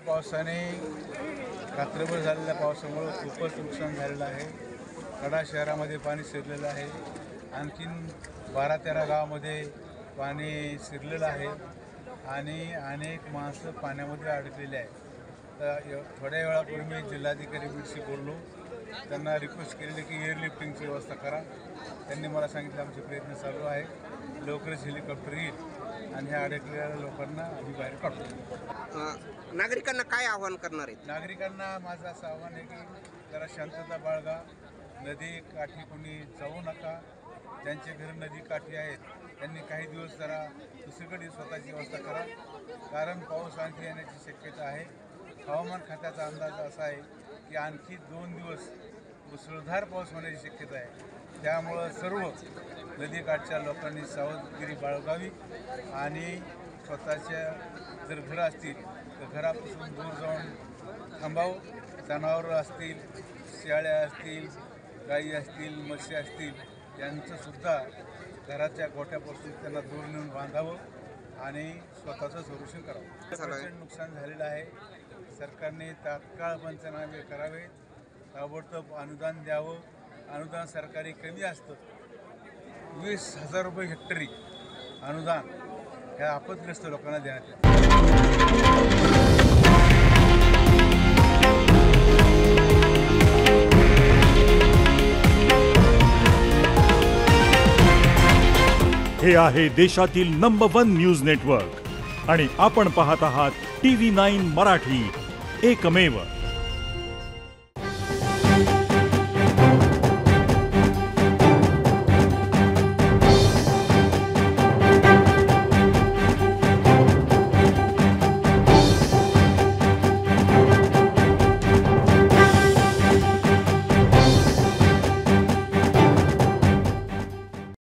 पावसाने रात्रभर झालेल्या पावसामुळे खूपच नुकसान झालेलं आहे। कडा शहरामध्ये पाणी शिरलेलं आहे। आणखीन 12-13 गावामध्ये पाणी शिरलेलं आहे आणि अनेक माणसं पाण्यामध्ये अडकलेली आहेत। तर थोड्या वेळापूर्वी मी जिल्हाधिकारी बीडशी बोललो, त्यांना रिक्वेस्ट केलेली की एअरलिफ्टिंगची व्यवस्था करा। त्यांनी मला सांगितलं आमचे प्रयत्न चालू आहे, लवकरच हेलिकॉप्टर येईल आणि ह्या अडकलेल्या लोकांना आम्ही बाहेर काढतो। नागरिकांना काय आवाहन करणार आहेत? नागरिकांना माझं असं आव्हान आहे की जरा शांतता बाळगा, नदी काठी कोणी जाऊ नका। ज्यांचे घर नदी काठी आहेत त्यांनी काही दिवस जरा दुसरीकडे स्वतःची व्यवस्था करा, कारण पाऊस आणखी येण्याची शक्यता आहे। हवामान खात्याचा अंदाज असा आहे की आणखी 2 दिवस मुसळधार पाऊस होण्याची शक्यता आहे। त्यामुळं सर्व नदीकाठच्या लोकांनी सावधगिरी बाळगावी आणि स्वतःच्या जर घरं असतील तर घरापासून दूर जाऊन थांबावं। जनावरं असतील, शेळ्या असतील, गायी असतील, म्हशी असतील, यांचंसुद्धा घराच्या गोठ्यापासून त्यांना दूर नेऊन बांधावं आणि स्वतःचं संरक्षण करावं। प्रचंड नुकसान झालेलं आहे। सरकारने तात्काळ पंचनामे करावे, ताबडतोब अनुदान द्यावं। अनुदान सरकारी कमी असतं, 20,000 रुपये हेक्टरी अनुदान ह्या आपत्ग्रस्त लोकांना देण्यात येतं। हे आहे देशातील नंबर 1 न्यूज नेटवर्क आणि आपण पाहत आहात TV9 मराठी, एकमेव।